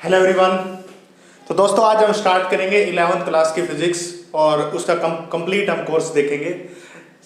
Hello everyone. तो दोस्तों आज हम स्टार्ट करेंगे 11th क्लास की फिजिक्स और उसका कंप्लीट हम कोर्स देखेंगे।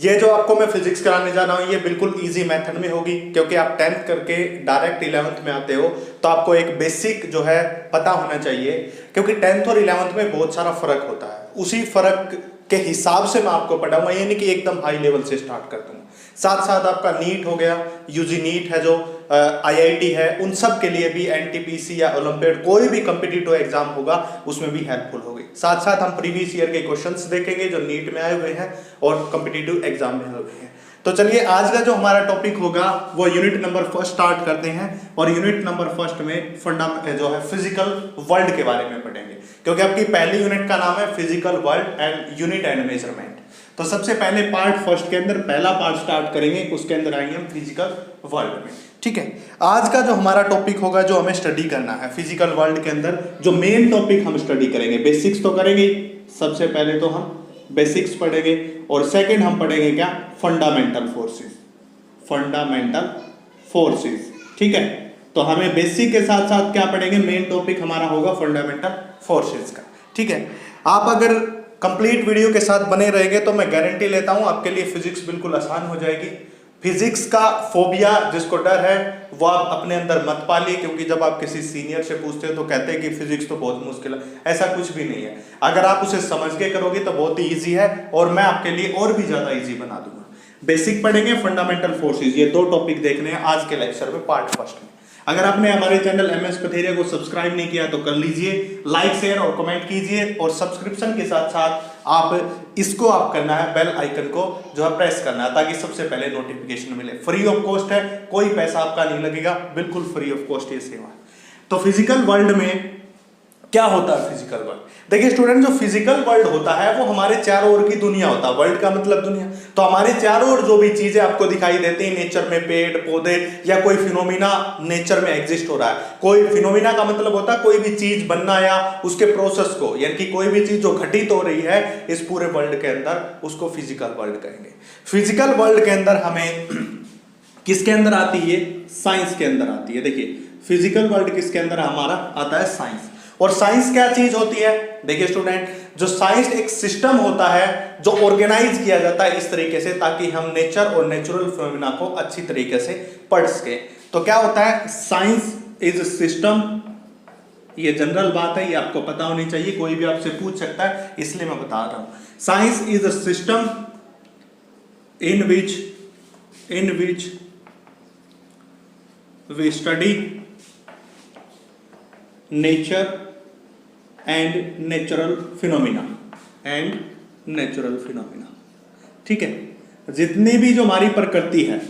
ये जो आपको मैं फिजिक्स कराने जा रहा हूँ ये बिल्कुल इजी मेथड में होगी, क्योंकि आप 10th करके डायरेक्ट 11th में आते हो तो आपको एक बेसिक जो है पता होना चाहिए, क्योंकि 10th और 11th में बहुत सारा फर्क होता है। उसी फर्क के हिसाब से मैं आपको पढ़ाऊंगा, ये नहीं कि एकदम हाई लेवल से स्टार्ट कर दूंगा। साथ साथ आपका नीट हो गया, यूजी नीट है, जो आईआईटी है, उन सब के लिए भी एनटीपीसी या ओलंपियाड कोई भी कॉम्पिटिटिव एग्जाम होगा उसमें भी हेल्पफुल होगी। साथ साथ हम प्रीवियस ईयर के क्वेश्चंस देखेंगे जो नीट में आए हुए हैं और कॉम्पिटिटिव एग्जाम में आए हुए हैं। तो चलिए आज का जो हमारा टॉपिक होगा वो यूनिट नंबर फर्स्ट स्टार्ट करते हैं, और यूनिट नंबर फर्स्ट में फंडामेंटल जो है फिजिकल वर्ल्ड के बारे में पढ़ेंगे, क्योंकि आपकी पहली यूनिट का नाम है physical world and unit and measurement. तो सबसे पहले पार्ट फर्स्ट के अंदर पहला पार्ट स्टार्ट करेंगे, उसके अंदर आएंगे हम फिजिकल वर्ल्ड में। ठीक है, आज का जो हमारा टॉपिक होगा जो हमें स्टडी करना है फिजिकल वर्ल्ड के अंदर, जो मेन टॉपिक हम स्टडी करेंगे, बेसिक्स तो करेंगे। सबसे पहले तो हम बेसिक्स पढ़ेंगे और सेकंड हम पढ़ेंगे क्या, फंडामेंटल फोर्सेस। फंडामेंटल फोर्सेस, ठीक है। तो हमें बेसिक के साथ साथ क्या पढ़ेंगे, मेन टॉपिक हमारा होगा फंडामेंटल फोर्सेस का। ठीक है, आप अगर कंप्लीट वीडियो के साथ बने रहेंगे तो मैं गारंटी लेता हूं आपके लिए फिजिक्स बिल्कुल आसान हो जाएगी। फिजिक्स का फोबिया, जिसको डर है, वो आप अपने अंदर मत पालिए, क्योंकि जब आप किसी सीनियर से पूछते हो तो कहते हैं कि फिजिक्स तो बहुत मुश्किल है। ऐसा कुछ भी नहीं है, अगर आप उसे समझ के करोगे तो बहुत ही ईजी है, और मैं आपके लिए और भी ज्यादा ईजी बना दूंगा। बेसिक पढ़ेंगे, फंडामेंटल फोर्सेस, ये दो टॉपिक देखने हैं आज के लेक्चर में पार्ट फर्स्ट में। अगर आपने हमारे चैनल एमएस पथेरिया को सब्सक्राइब नहीं किया तो कर लीजिए, लाइक शेयर और कमेंट कीजिए, और सब्सक्रिप्शन के साथ साथ आप इसको आप करना है, बेल आइकन को जो है प्रेस करना है, ताकि सबसे पहले नोटिफिकेशन मिले। फ्री ऑफ कॉस्ट है, कोई पैसा आपका नहीं लगेगा, बिल्कुल फ्री ऑफ कॉस्ट ये सेवा। तो फिजिकल वर्ल्ड में क्या होता है फिजिकल वर्ल्ड? देखिए स्टूडेंट, जो फिजिकल वर्ल्ड होता है वो हमारे चारों ओर की दुनिया होता है। वर्ल्ड का मतलब दुनिया। तो हमारे चारों ओर जो भी चीजें आपको दिखाई देती हैं नेचर में, पेड़ पौधे या कोई फिनोमिना नेचर में एग्जिस्ट हो रहा है। कोई फिनोमिना का मतलब होता है कोई भी चीज बनना या उसके प्रोसेस को, यानी कि कोई भी चीज जो घटित हो रही है इस पूरे वर्ल्ड के अंदर, उसको फिजिकल वर्ल्ड कहेंगे। फिजिकल वर्ल्ड के अंदर हमें किसके अंदर आती है, साइंस के अंदर आती है। देखिए फिजिकल वर्ल्ड किसके अंदर हमारा आता है, साइंस। और साइंस क्या चीज होती है? देखिए स्टूडेंट, जो साइंस एक सिस्टम होता है जो ऑर्गेनाइज किया जाता है इस तरीके से, ताकि हम नेचर और नेचुरल फिनोमेना को अच्छी तरीके से पढ़ सके। तो क्या होता है, साइंस इज सिस्टम। ये जनरल बात है, ये आपको पता होनी चाहिए, कोई भी आपसे पूछ सकता है, इसलिए मैं बता रहा हूं। Science is a system in which we study nature and natural phenomena ठीक है। जितनी भी जो हमारी प्रकृति है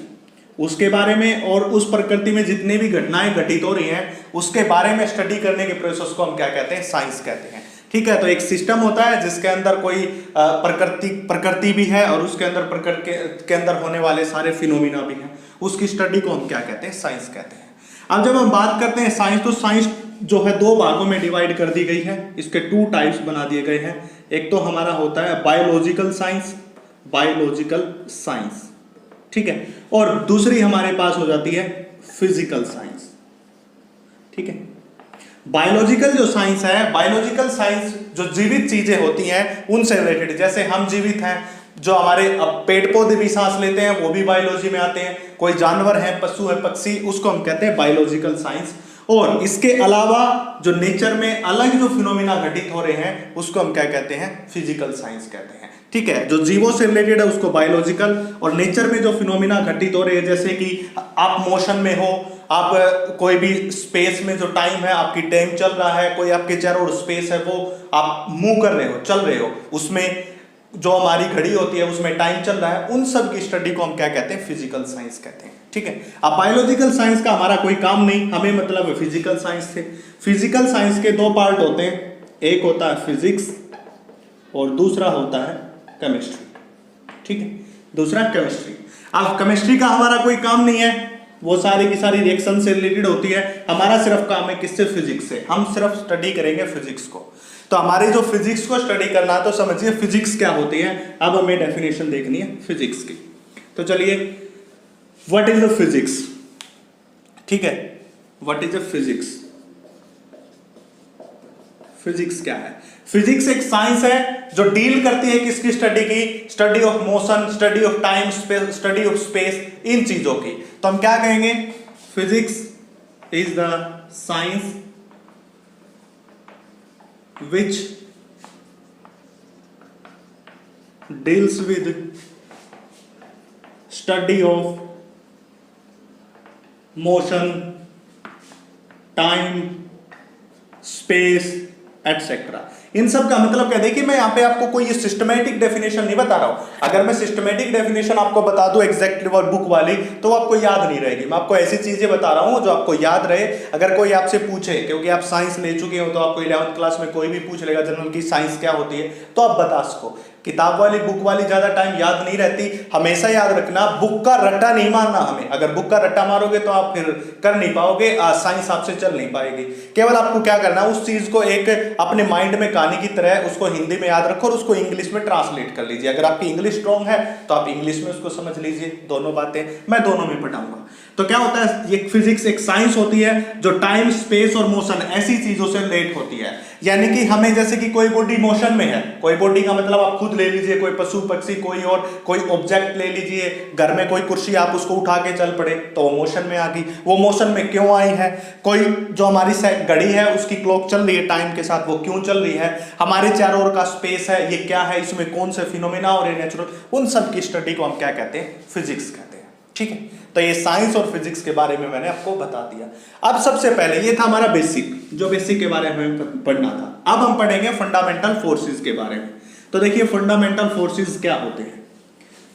उसके बारे में, और उस प्रकृति में जितनी भी घटनाएं घटित हो रही हैं उसके बारे में स्टडी करने के प्रोसेस को हम क्या कहते हैं, साइंस कहते हैं। ठीक है, तो एक सिस्टम होता है जिसके अंदर कोई प्रकृति भी है, और उसके अंदर प्रकृति के अंदर होने वाले सारे फिनोमिना भी हैं, उसकी स्टडी को हम क्या कहते हैं, साइंस कहते हैं। अब जब हम बात करते हैं साइंस, तो साइंस जो है दो भागों में डिवाइड कर दी गई है। इसके टू टाइप्स बना दिए गए हैं। एक तो हमारा होता है बायोलॉजिकल साइंस, ठीक है, और दूसरी हमारे पास हो जाती है फिजिकल साइंस। ठीक है, बायोलॉजिकल जो साइंस है, बायोलॉजिकल साइंस जो जीवित चीजें होती हैं उनसे रिलेटेड, जैसे हम जीवित हैं, जो हमारे पेड़ पौधे भी सांस लेते हैं वो भी बायोलॉजी में आते हैं। कोई जानवर है, पशु है, पक्षी, उसको हम कहते हैं बायोलॉजिकल साइंस। और इसके अलावा जो नेचर में अलग जो फिनोमिना घटित हो रहे हैं उसको हम क्या कहते हैं, फिजिकल साइंस कहते हैं। ठीक है, जो जीवों से रिलेटेड है उसको बायोलॉजिकल, और नेचर में जो फिनोमिना घटित हो रहे हैं, जैसे कि आप मोशन में हो, आप कोई भी स्पेस में जो टाइम है, आपकी टाइम चल रहा है, कोई आपके चारों ओर स्पेस है, वो आप मूव कर रहे हो, चल रहे हो, उसमें जो हमारी घड़ी होती है उसमें टाइम चल रहा है, उन सब की स्टडी को हम क्या कहते हैं, फिजिकल साइंस कहते हैं। ठीक है, अब बायोलॉजिकल साइंस का हमारा कोई काम नहीं, हमें मतलब है फिजिकल साइंस से। फिजिकल साइंस के दो पार्ट होते हैं, एक होता है फिजिक्स और दूसरा होता है केमिस्ट्री। ठीक है, दूसरा केमिस्ट्री। अब केमिस्ट्री का हमारा कोई काम नहीं है, वो सारी की सारी रिएक्शन से रिलेटेड होती है। हमारा सिर्फ काम है किससे, फिजिक्स से। हम सिर्फ स्टडी करेंगे फिजिक्स को। तो हमारी जो फिजिक्स को स्टडी करना है तो समझिए फिजिक्स क्या होती है। अब हमें डेफिनेशन देखनी है फिजिक्स की। तो चलिए, व्हाट इज द फिजिक्स? ठीक है, what is the physics? Physics क्या है? फिजिक्स एक साइंस है जो डील करती है किसकी स्टडी की? Study of motion, study of time, study of space, इन चीजों की। तो हम क्या कहेंगे? Physics is the science which deals with study of motion, time, space, etc. इन सब का मतलब क्या? देखिए मैं यहाँ पे आपको कोई सिस्टमेटिक डेफिनेशन नहीं बता रहा हूं। अगर मैं सिस्टमेटिक डेफिनेशन आपको बता दूं एग्जैक्टली और बुक वाली, तो आपको याद नहीं रहेगी। मैं आपको ऐसी चीजें बता रहा हूं जो आपको याद रहे। अगर कोई आपसे पूछे, क्योंकि आप साइंस ले चुके हो, तो आपको 11th क्लास में कोई भी पूछ लेगा जनरल की साइंस क्या होती है, तो आप बता सको। किताब वाली, बुक वाली ज्यादा टाइम याद नहीं रहती। हमेशा याद रखना, बुक का रट्टा नहीं मारना हमें। अगर बुक का रट्टा मारोगे तो आप फिर कर नहीं पाओगे, साइंस आपसे चल नहीं पाएगी। केवल आपको क्या करना है, उस चीज को एक अपने माइंड में कहानी की तरह उसको हिंदी में याद रखो और उसको इंग्लिश में ट्रांसलेट कर लीजिए। अगर आपकी इंग्लिश स्ट्रॉन्ग है तो आप इंग्लिश में उसको समझ लीजिए। दोनों बातें मैं दोनों में पढ़ाऊंगा। तो क्या होता है, ये फिजिक्स एक साइंस होती है जो टाइम, स्पेस और मोशन ऐसी चीजों से रिलेट होती है। यानी कि हमें, जैसे कि कोई बॉडी मोशन में है, कोई बॉडी का मतलब आप खुद ले लीजिए, कोई पशु पक्षी, कोई और कोई ऑब्जेक्ट ले लीजिए, घर में कोई कुर्सी आप उसको उठा के चल पड़े तो वो मोशन में आ गई। वो मोशन में क्यों आई है? कोई जो हमारी घड़ी है उसकी क्लॉक चल रही है टाइम के साथ, वो क्यों चल रही है? हमारे चारों ओर का स्पेस है, ये क्या है, इसमें कौन से फिनोमेना और नेचुरल, उन सब की स्टडी को हम क्या कहते हैं? फिजिक्स कहते हैं। ठीक है, तो ये साइंस और फिजिक्स के बारे में मैंने आपको बता दिया। अब सबसे पहले ये था हमारा बेसिक, जो बेसिक के बारे में पढ़ना था। अब हम पढ़ेंगे फंडामेंटल फोर्सेस के बारे में। तो देखिए फंडामेंटल फोर्सेस क्या होते हैं।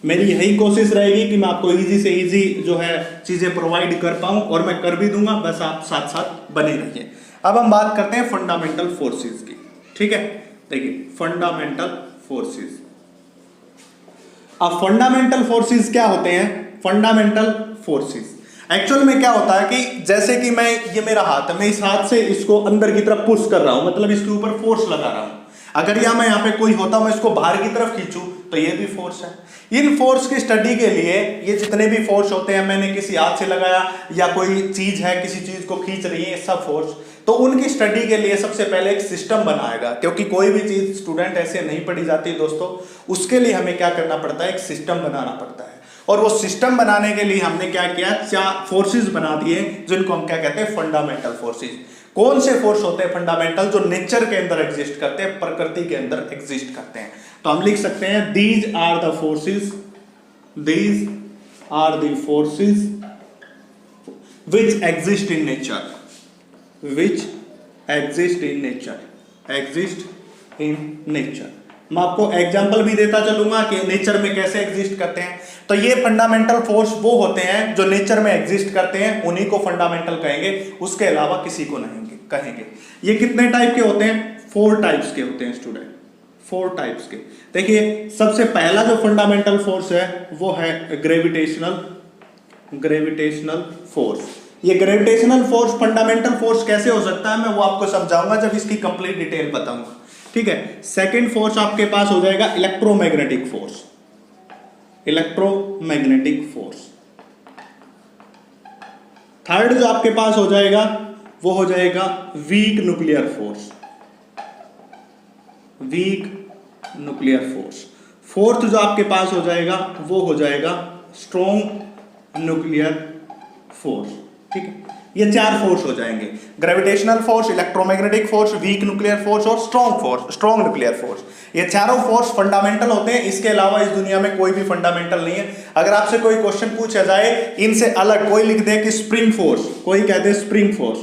मेरी यही कोशिश रहेगी कि मैं आपको इजी से इजी जो है चीजें प्रोवाइड कर पाऊं, और मैं कर भी दूंगा, बस आप साथ साथ बने रहिए। अब हम बात करते हैं फंडामेंटल फोर्सेस की। ठीक है, देखिए फंडामेंटल फोर्सेस। अब फंडामेंटल फोर्सेस क्या होते हैं? फंडामेंटल फोर्सेस एक्चुअल में क्या होता है कि जैसे कि मैं, ये मेरा हाथ है, मैं इस हाथ से इसको अंदर की तरफ पुश कर रहा हूं, मतलब इसके ऊपर फोर्स लगा रहा हूं। अगर मैं यहाँ पे कोई होता, मैं इसको बाहर की तरफ खींचूं तो ये भी फोर्स है। इन फोर्स की स्टडी के लिए ये जितने भी फोर्स होते हैं, मैंने किसी हाथ से लगाया या कोई चीज है किसी चीज को खींच रही है, सब फोर्स, तो उनकी स्टडी के लिए सबसे पहले एक सिस्टम बनाएगा। क्योंकि कोई भी चीज स्टूडेंट ऐसे नहीं पढ़ी जाती दोस्तों, उसके लिए हमें क्या करना पड़ता है? एक सिस्टम बनाना पड़ता है। और वो सिस्टम बनाने के लिए हमने क्या किया? 4 फोर्सेस बना दिए, जिनको हम क्या कहते हैं? Fundamental forces. कौन से फोर्स होते हैं फंडामेंटल? जो नेचर के अंदर एग्जिस्ट करते हैं, प्रकृति के अंदर एग्जिस्ट करते हैं। तो हम लिख सकते हैं these are the forces, these are the forces which exist in nature, which exist in nature, exist in nature. मैं आपको एग्जांपल भी देता चलूंगा कि नेचर में कैसे एग्जिस्ट करते हैं। तो ये फंडामेंटल फोर्स वो होते हैं जो नेचर में एग्जिस्ट करते हैं, उन्हीं को फंडामेंटल कहेंगे, उसके अलावा किसी को नहीं कहेंगे। ये कितने टाइप के होते हैं? 4 टाइप्स के होते हैं स्टूडेंट, 4 टाइप्स के। देखिए सबसे पहला जो फंडामेंटल फोर्स है वो है ग्रेविटेशनल फोर्स। ये ग्रेविटेशनल फोर्स, फंडामेंटल फोर्स कैसे हो सकता है, मैं वो आपको समझाऊंगा जब इसकी कंप्लीट डिटेल बताऊंगा। ठीक है, सेकंड फोर्स आपके पास हो जाएगा electromagnetic force, electromagnetic force. Third जो आपके पास हो जाएगा वो हो जाएगा weak nuclear force, weak nuclear force. Fourth जो आपके पास हो जाएगा वो हो जाएगा स्ट्रॉन्ग न्यूक्लियर फोर्स। ठीक है, ये 4 फोर्स हो जाएंगे, gravitational force, electromagnetic force, weak nuclear force और स्ट्रॉन्ग न्यूक्लियर फोर्स। ये चारों फोर्स फंडामेंटल होते हैं। इसके अलावा इस दुनिया में कोई भी फंडामेंटल नहीं है। अगर आपसे कोई क्वेश्चन पूछा जाए इनसे अलग, कोई लिख दे कि स्प्रिंग फोर्स, कोई कहते हैं स्प्रिंग फोर्स।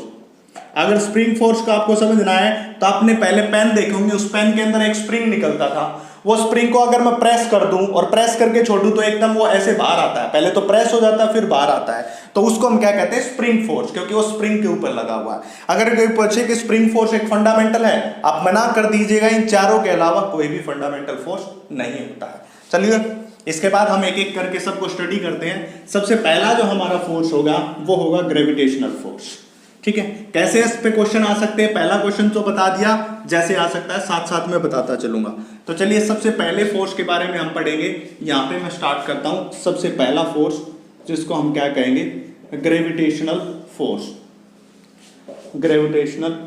अगर स्प्रिंग फोर्स का आपको समझना है तो आपने पहले पेन देखे होंगे, उस पेन के अंदर एक स्प्रिंग निकलता था। वो स्प्रिंग को अगर मैं प्रेस कर दूं और प्रेस करके छोड़ दूं तो एकदम वो ऐसे बाहर आता है, पहले तो प्रेस हो जाता है फिर बाहर आता है, तो उसको हम क्या कहते हैं? स्प्रिंग फोर्स, क्योंकि वो स्प्रिंग के ऊपर लगा हुआ है। अगर कोई पूछे कि स्प्रिंग फोर्स एक फंडामेंटल है, आप मना कर दीजिएगा, इन चारों के अलावा कोई भी फंडामेंटल फोर्स नहीं होता है। चलिए इसके बाद हम एक एक करके सबको स्टडी करते हैं। सबसे पहला जो हमारा फोर्स होगा वो होगा ग्रेविटेशनल फोर्स। ठीक है, कैसे इस पे क्वेश्चन आ सकते हैं? पहला क्वेश्चन तो बता दिया, जैसे आ सकता है साथ साथ में बताता चलूंगा। तो चलिए सबसे पहले फोर्स के बारे में हम पढ़ेंगे। यहाँ पे मैं स्टार्ट करता हूं। सबसे पहला फोर्स जिसको हम क्या कहेंगे? Gravitational force, gravitational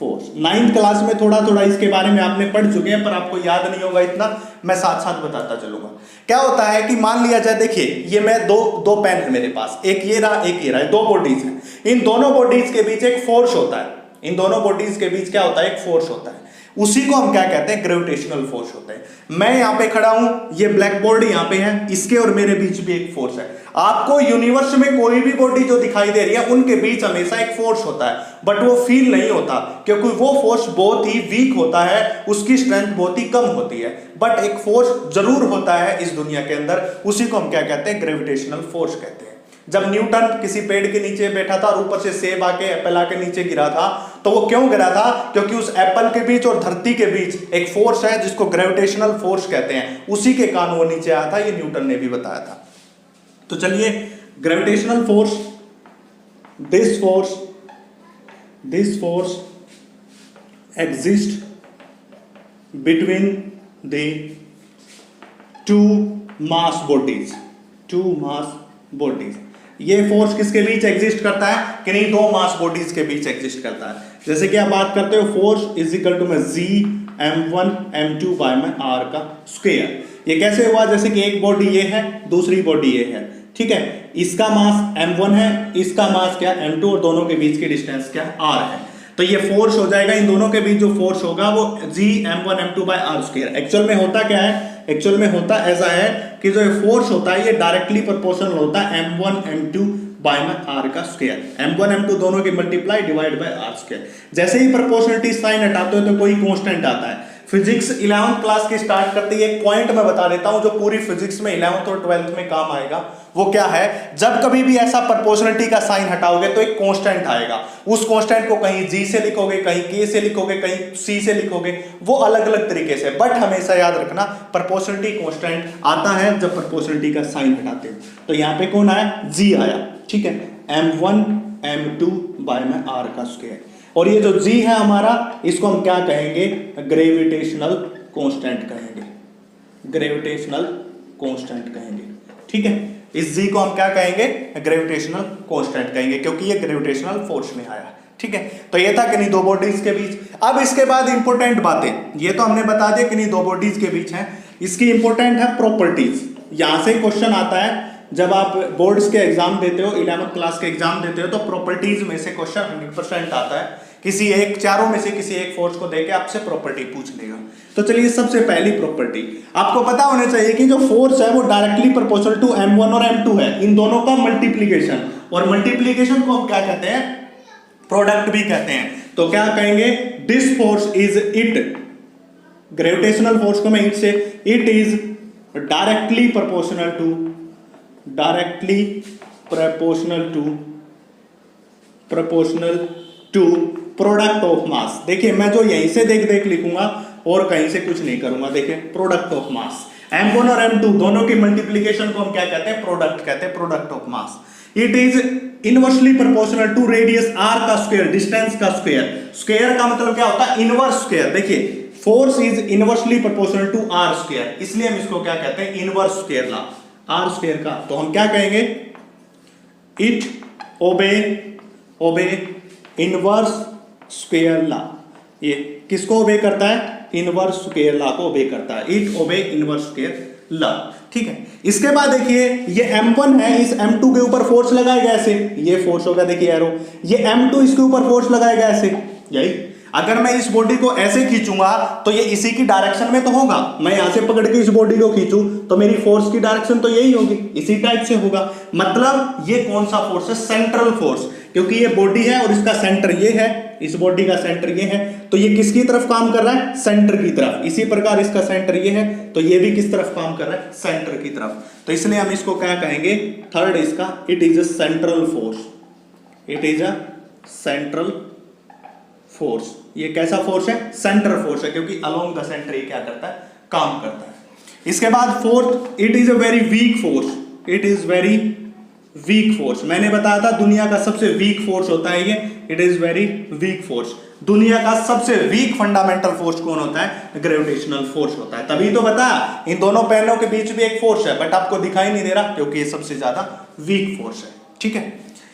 force. 9th class में थोड़ा थोड़ा इसके बारे में आपने पढ़ चुके हैं, पर आपको याद नहीं होगा इतना, मैं साथ साथ बताता चलूंगा। क्या होता है कि मान लिया जाए, देखिए ये मैं दो पेन है मेरे पास, एक ये रहा एक ये रहा, दो बॉडीज हैं। इन दोनों बॉडीज के बीच एक फोर्स होता है, इन दोनों बॉडीज के बीच क्या होता है, एक फोर्स होता है, उसी को हम क्या कहते हैं, ग्रेविटेशनल फोर्स होता है। मैं यहां पे खड़ा हूं, ये ब्लैक बोर्ड यहां पे है, इसके और मेरे बीच भी एक फोर्स है। आपको यूनिवर्स में कोई भी बॉडी जो दिखाई दे रही है उनके बीच हमेशा एक फोर्स होता है, बट वो फील नहीं होता क्योंकि वो फोर्स बहुत ही वीक होता है, उसकी स्ट्रेंथ बहुत ही कम होती है। बट एक फोर्स जरूर होता है इस दुनिया के अंदर, उसी को हम क्या कहते हैं, ग्रेविटेशनल फोर्स कहते हैं। जब न्यूटन किसी पेड़ के नीचे बैठा था और ऊपर से सेब आके एप्पल आके नीचे गिरा था, तो वो क्यों गिरा था, क्योंकि उस एप्पल के बीच और धरती के बीच एक फोर्स है जिसको ग्रेविटेशनल फोर्स कहते हैं, उसी के कारण वो नीचे आया था, ये न्यूटन ने भी बताया था। तो चलिए, gravitational force, this force exist between the two mass bodies. ये फोर्स किसके बीच एग्जिस्ट करता है, कि नहीं, दो मास बॉडीज के बीच एग्जिस्ट करता है। जैसे कि आप बात करते हो फोर्स इज इक्वल टू में जी m1 m2 बाय में r का स्क्वायर। ये कैसे हुआ, जैसे कि एक बॉडी ये है, दूसरी बॉडी ये है, ठीक है, इसका मास m1 है, इसका मास क्या m2, और दोनों के बीच की डिस्टेंस क्या r है। तो ये फोर्स हो जाएगा, इन दोनों के बीच जो फोर्स होगा वो g m1 m2 by r square. Actual में होता क्या है, एक्चुअल में होता ऐसा है कि जो फोर्स होता है ये डायरेक्टली प्रोपोर्शनल होता है m1 m2 बाय में r का स्क्वायर। m1 m2 दोनों की multiply divide by r square. जैसे ही प्रोपोर्शनलिटी साइन हटाते हो तो कोई कांस्टेंट आता है। फिजिक्स 11th क्लास की स्टार्ट करते ही एक पॉइंट मैं बता देता हूं जो पूरी फिजिक्स में 11th और 12th में काम आएगा। वो क्या है, जब कभी भी ऐसा प्रोपोर्शनलिटी का साइन हटाओगे तो एक कांस्टेंट आएगा। उस कांस्टेंट को कहीं g से लिखोगे, कहीं k से लिखोगे, कहीं c से लिखोगे, वो अलग अलग तरीके से, बट हमेशा याद रखना प्रोपोर्शनलिटी कांस्टेंट आता है जब प्रोपोर्शनलिटी का साइन हटाते हो। तो यहाँ पे कौन आया, g आया, ठीक है, m1 m2 बाय में r का स्क्वायर। और ये जो g है हमारा, इसको हम क्या कहेंगे, ग्रेविटेशनल कांस्टेंट कहेंगे, ग्रेविटेशनल कांस्टेंट कहेंगे, ठीक है। इस g को हम क्या कहेंगे, ग्रेविटेशनल कांस्टेंट कहेंगे, क्योंकि ये ग्रेविटेशनल फोर्स में आया, ठीक है। तो ये था कि नहीं दो बॉडीज के बीच। अब इसके बाद इंपॉर्टेंट बातें, ये तो हमने बता दिया कि नहीं दो बॉडीज के बीच है, इसकी इंपॉर्टेंट है प्रॉपर्टीज। यहां से क्वेश्चन आता है जब आप बोर्ड्स के एग्जाम देते हो, 11th क्लास के एग्जाम देते हो, तो प्रॉपर्टीज में से क्वेश्चन 100% आता है। किसी एक, चारों में से किसी एक फोर्स को देके आपसे प्रॉपर्टी पूछ लेगा। तो चलिए, सबसे पहली प्रॉपर्टी आपको पता होना चाहिए कि जो फोर्स है वो डायरेक्टली प्रोपोर्शनल टू m1 और m2 है, इन दोनों का मल्टीप्लीकेशन, और मल्टीप्लीकेशन को हम क्या कहते हैं, प्रोडक्ट भी कहते हैं। तो क्या कहेंगे, this force is it, gravitational force को मैं इट से, it is directly proportional to product of mass. देखिए, मैं जो यहीं से देख लिखूंगा और कहीं से कुछ नहीं करूंगा। देखिए, प्रोडक्ट ऑफ मास, m1 और m2 दोनों की मल्टीप्लीकेशन को हम क्या कहते हैं, प्रोडक्ट कहते हैं, product of mass. It is inversely proportional to radius r का स्क्वायर, डिस्टेंस का स्क्वायर। स्क्वायर का मतलब क्या होता है, इनवर्स स्क्वायर। देखिए, force is inversely proportional to r square, इसलिए हम इसको क्या कहते हैं, inverse square law, r square का। तो हम क्या कहेंगे, इट ओबे इनवर्स स्क्वायर ला। ये किसको ओबे करता है, इनवर्स स्क्वायर ला को ओबे करता है, इट ओबे इनवर्स स्क्वायर ला, ठीक है। इसके बाद देखिए, ये m1 है, इस m2 के ऊपर फोर्स लगाएगा ऐसे, ये फोर्स होगा, देखिए एरो, ये m2 इसके ऊपर फोर्स लगाएगा ऐसे, यही। अगर मैं इस बॉडी को ऐसे खींचूंगा तो ये इसी की डायरेक्शन में तो होगा। मैं यहां से पकड़ के इस बॉडी को खींचूं तो मेरी फोर्स की डायरेक्शन तो यही होगी, इसी टाइप से होगा। मतलब ये कौन सा फोर्स है, सेंट्रल फोर्स, क्योंकि ये बॉडी है और इसका सेंटर ये है, इस बॉडी का सेंटर ये है, तो ये किसकी तरफ काम कर रहा है, सेंटर की तरफ। इसी प्रकार इसका सेंटर ये है, तो ये भी किस तरफ काम कर रहा है, सेंटर की तरफ। तो इसलिए हम इसको क्या कहेंगे, थर्ड इसका, it is a central force, it is a central force. ये कैसा फोर्स है, सेंटर फोर्स है, क्योंकि अलोंग द सेंटर ये क्या करता है, काम करता है। इसके बाद fourth, it is a very weak force, it is very weak force. मैंने बताया था दुनिया का सबसे वीक फोर्स होता है ये, it is very weak force. दुनिया का सबसे वीक फंडामेंटल फोर्स कौन होता है, ग्रेविटेशनल फोर्स होता है। तभी तो बताया इन दोनों पैनों के बीच भी एक फोर्स है, बट आपको दिखाई नहीं दे रहा क्योंकि ये सबसे ज्यादा वीक फोर्स है, ठीक है।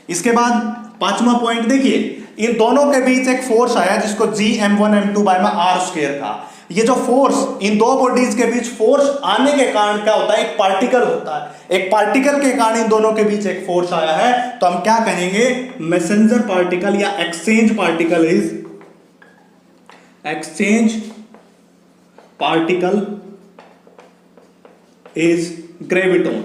इसके बाद पांचवा पॉइंट देखिए, इन दोनों के बीच एक फोर्स आया जिसको Gm1m2 बाय में आर स्क्वायर था। ये जो फोर्स इन दो बॉडीज के बीच फोर्स आने के कारण क्या होता है, एक पार्टिकल होता है, एक पार्टिकल के कारण इन दोनों के बीच एक फोर्स आया है, तो हम क्या कहेंगे, मैसेंजर पार्टिकल या exchange particle is, exchange particle is graviton,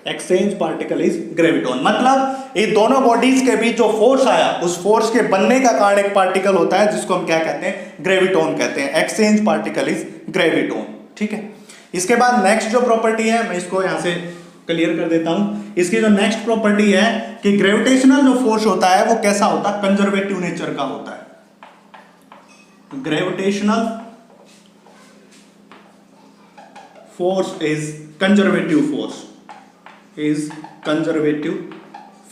exchange particle is graviton. मतलब ये दोनों बॉडीज के बीच जो फोर्स आया, उस फोर्स के बनने का कारण एक पार्टिकल होता है जिसको हम क्या कहते हैं, ग्रेविटोन कहते हैं। एक्सचेंज पार्टिकल इज ग्रेविटोन, ठीक है। इसके बाद नेक्स्ट जो प्रॉपर्टी है, मैं इसको यहां से क्लियर कर देता हूं। इसकी जो नेक्स्ट प्रॉपर्टी है कि ग्रेविटेशनल जो फोर्स होता है वो कैसा होता है, कंजर्वेटिव नेचर का होता है। Gravitational force is conservative force, is conservative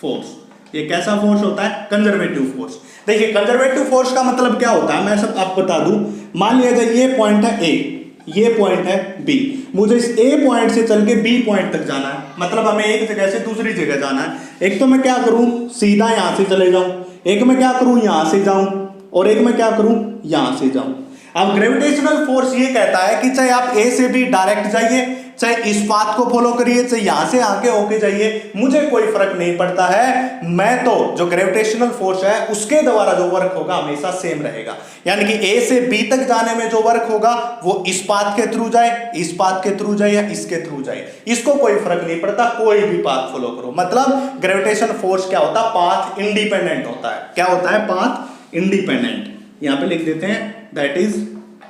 force. ये कैसा फोर्स होता है, कंजर्वेटिव फोर्स। देखिए कंजर्वेटिव फोर्स का मतलब क्या होता है, मैं सब आपको बता दूं। मान लिया जाए ये पॉइंट है ए, ये पॉइंट है बी, मुझे इस ए पॉइंट से चल के बी पॉइंट तक जाना है, मतलब हमें एक जगह से दूसरी जगह जाना है। एक तो मैं क्या करूं, सीधा यहां से चले जाऊं, एक मैं क्या करूं, यहां से जाऊं, और एक मैं क्या करूं, यहां से जाऊं। अब ग्रेविटेशनल फोर्स ये कहता है कि चाहे आप ए से बी डायरेक्ट जाइए, चाहे इस पाथ को फॉलो करिए, चाहे यहां से आके होके जाइए, मुझे कोई फर्क नहीं पड़ता है। मैं तो जो ग्रेविटेशनल फोर्स है उसके द्वारा जो वर्क होगा हमेशा सेम रहेगा। यानी कि ए से बी तक जाने में जो वर्क होगा वो इस पाथ के थ्रू जाए, इस पाथ के थ्रू जाए या इसके थ्रू जाए, इसको कोई फर्क नहीं पड़ता, कोई भी पाथ फॉलो करो। मतलब ग्रेविटेशन फोर्स क्या होता है, पाथ इंडिपेंडेंट होता है। क्या होता है, पाथ इंडिपेंडेंट। यहां पे लिख देते हैं दैट इज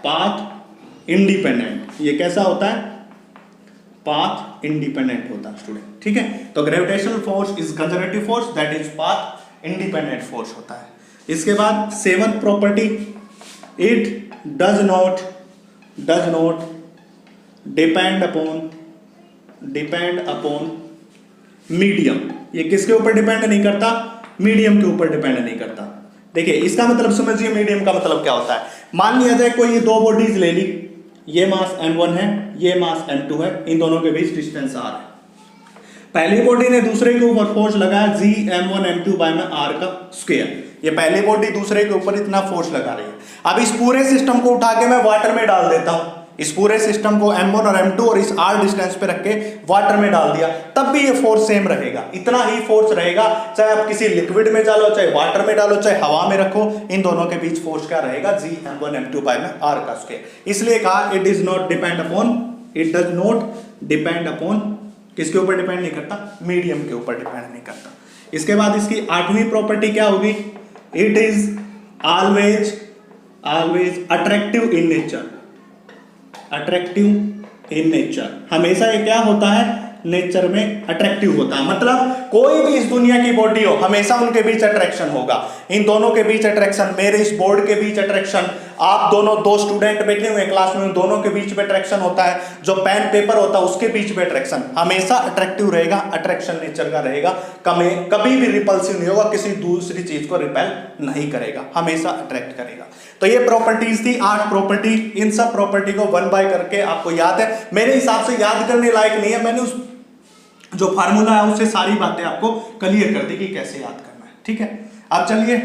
पाथ इंडिपेंडेंट। ये कैसा होता है, पाथ इंडिपेंडेंट होता है स्टूडेंट, ठीक है। तो gravitational force is conservative force, that is path independent force होता है। इसके बाद seventh property, it does not depend upon medium. ये किसके ऊपर डिपेंड नहीं करता, मीडियम के ऊपर डिपेंड नहीं करता। देखिए इसका मतलब समझिए, मीडियम का मतलब क्या होता है। मान लिया जाए कोई ये दो बॉडीज ले ली, ये मास m1 है, ये मास m2 है, इन दोनों के बीच डिस्टेंस r है। पहली बॉडी ने दूसरे के ऊपर फोर्स लगाया Gm1m2 बाय में r का स्क्वायर। ये पहली बॉडी दूसरे के ऊपर इतना फोर्स लगा रही है। अब इस पूरे सिस्टम को उठा के मैं वाटर में डाल देता हूं, इस पूरे सिस्टम को m1 और m2 और इस r डिस्टेंस पे रख के वाटर में डाल दिया, तब भी ये फोर्स सेम रहेगा, इतना ही फोर्स रहेगा। चाहे आप किसी लिक्विड में डालो, चाहे वाटर में डालो, चाहे हवा में रखो, इन दोनों के बीच फोर्स क्या रहेगा, Gm1m2 बाय में r का स्क्वायर। इसलिए कहा it does not depend upon, किसके ऊपर डिपेंड नहीं करता, मीडियम के ऊपर डिपेंड नहीं करता। इसके बाद इसकी आठवीं प्रॉपर्टी क्या होगी, it is always attractive in nature. Attractive in nature, हमेशा ये क्या होता है, नेचर में अट्रैक्टिव होता है। मतलब कोई भी इस दुनिया की बॉडी हो, हमेशा उनके बीच अट्रैक्शन होगा। इन दोनों के बीच अट्रैक्शन, मेरे इस बोर्ड के बीच अट्रैक्शन, आप दोनों दो स्टूडेंट बैठे हुए क्लास में, उन दोनों के बीच में अट्रैक्शन होता है। जो पेन पेपर होता है उसके बीच में अट्रैक्शन, हमेशा अट्रैक्टिव रहेगा, अट्रैक्शन नेचर का रहेगा, कभी भी रिपल्सिव नहीं होगा, किसी दूसरी चीज को रिपेल नहीं करेगा, हमेशा अट्रैक्ट करेगा। तो ये प्रॉपर्टीज थी 8 प्रॉपर्टी। इन सब प्रॉपर्टी को 1 बाय करके आपको याद है, मेरे हिसाब से याद करने लायक नहीं है, मैंने उस जो फार्मूला है उससे सारी बातें आपको क्लियर कर दी कि कैसे याद करना है, ठीक है। अब चलिए